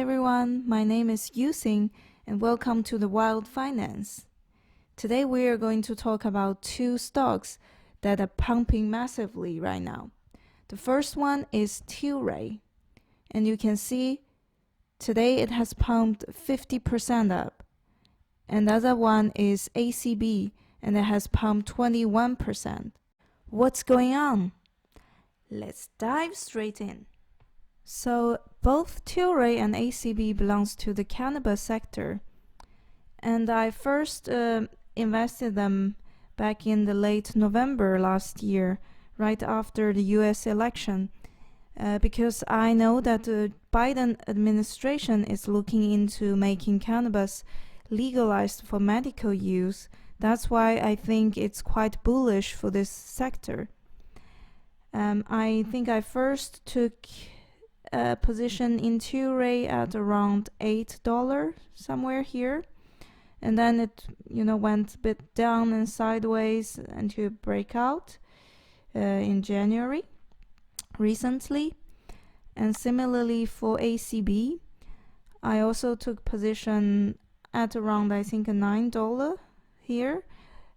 everyone, my name is Yusing and welcome to the Wild Finance. Today we are going to talk about two stocks that are pumping massively right now. The first one is Tilray, and you can see today it has pumped 50% up. And the other one is ACB, and it has pumped 21%. What's going on? Let's dive straight in. So both Tilray and ACB belongs to the cannabis sector, and I first invested them back in the late November last year, right after the US election, because I know that the Biden administration is looking into making cannabis legalized for medical use. That's why I think it's quite bullish for this sector. I think I first took a position in Tilray at around $8, somewhere here, and then it went a bit down and sideways until breakout in January recently. And similarly for ACB, I also took position at around I think a $9 here,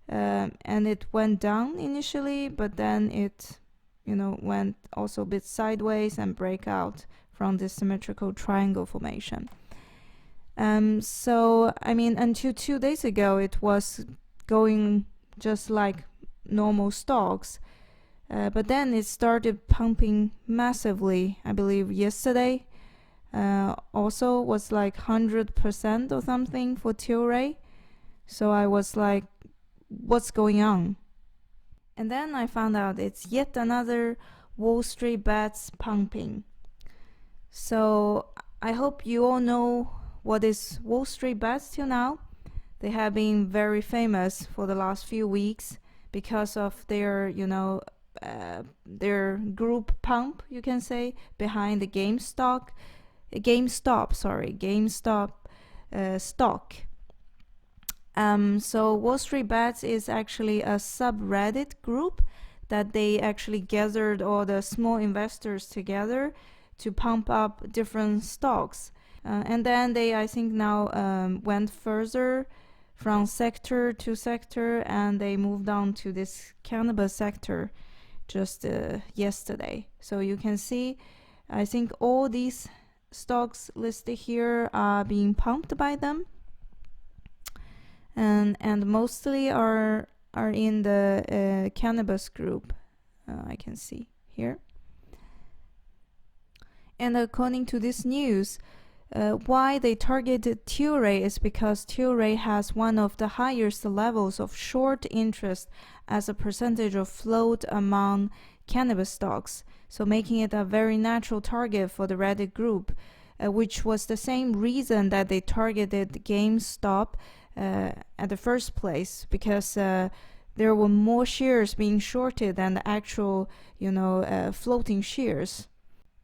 and it went down initially, but then it went also a bit sideways and break out from this symmetrical triangle formation. So I mean, until 2 days ago it was going just like normal stocks, but then it started pumping massively. I believe yesterday also was like 100% or something for Tilray. So I was like, what's going on? And then I found out it's yet another Wall Street bets pumping. So I hope you all know what is Wall Street bets till now. They have been very famous for the last few weeks because of their, their group pump, you can say, behind the GameStop stock. So Wall Street Bets is actually a subreddit group that they actually gathered all the small investors together to pump up different stocks. And then they, I think now went further from sector to sector, and they moved on to this cannabis sector just yesterday. So you can see, I think all these stocks listed here are being pumped by them. And mostly are in the cannabis group, I can see here. And according to this news, why they targeted Tilray is because Tilray has one of the highest levels of short interest as a percentage of float among cannabis stocks, so making it a very natural target for the Reddit group, which was the same reason that they targeted GameStop at the first place, because there were more shares being shorted than the actual floating shares.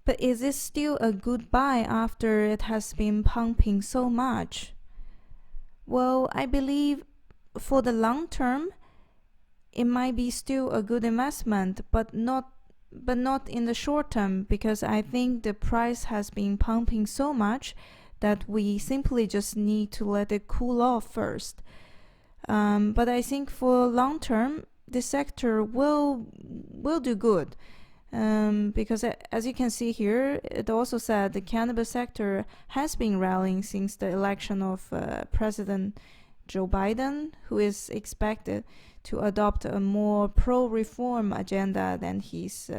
But is this still a good buy after it has been pumping so much? Well, I believe for the long term it might be still a good investment, but not in the short term, because I think the price has been pumping so much that we simply just need to let it cool off first. But I think for long term, this sector will do good, because as you can see here, it also said the cannabis sector has been rallying since the election of President Joe Biden, who is expected to adopt a more pro-reform agenda than his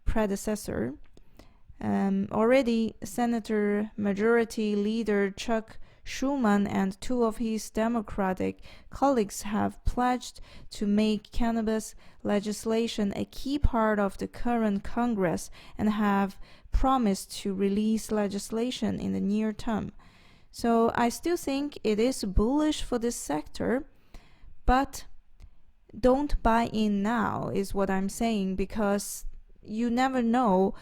predecessor. Already, Senator Majority Leader Chuck Schumer and two of his Democratic colleagues have pledged to make cannabis legislation a key part of the current Congress and have promised to release legislation in the near term. So I still think it is bullish for this sector, but don't buy in now is what I'm saying, because you never know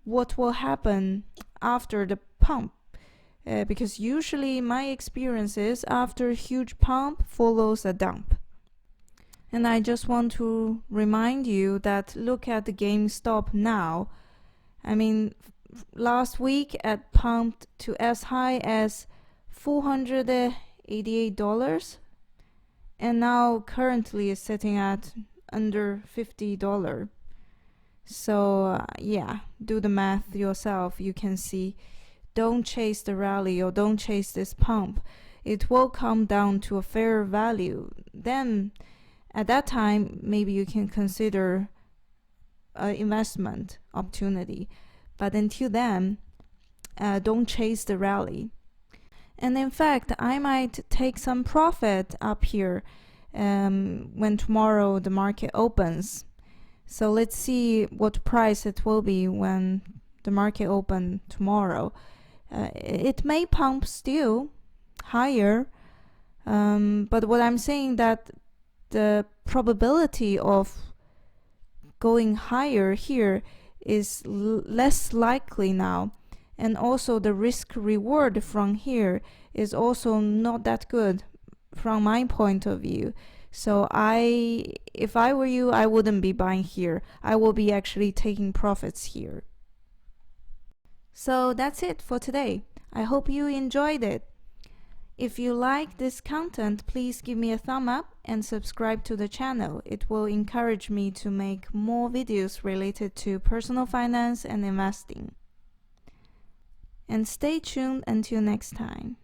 what will happen after the pump, because usually my experience is after a huge pump follows a dump. And I just want to remind you that look at the GameStop now. I mean, last week it pumped to as high as $488, and now currently is sitting at under $50. So yeah, do the math yourself. You can see, don't chase the rally or don't chase this pump. It will come down to a fair value. Then at that time, maybe you can consider an investment opportunity. But until then, don't chase the rally. And in fact, I might take some profit up here when tomorrow the market opens. So let's see what price it will be when the market open tomorrow. It may pump still higher, but what I'm saying that the probability of going higher here is less likely now, and also the risk reward from here is also not that good from my point of view. So if I were you, I wouldn't be buying here. I will be actually taking profits here. So that's it for today. I hope you enjoyed it. If you like this content, please give me a thumb up and subscribe to the channel. It will encourage me to make more videos related to personal finance and investing. And stay tuned until next time.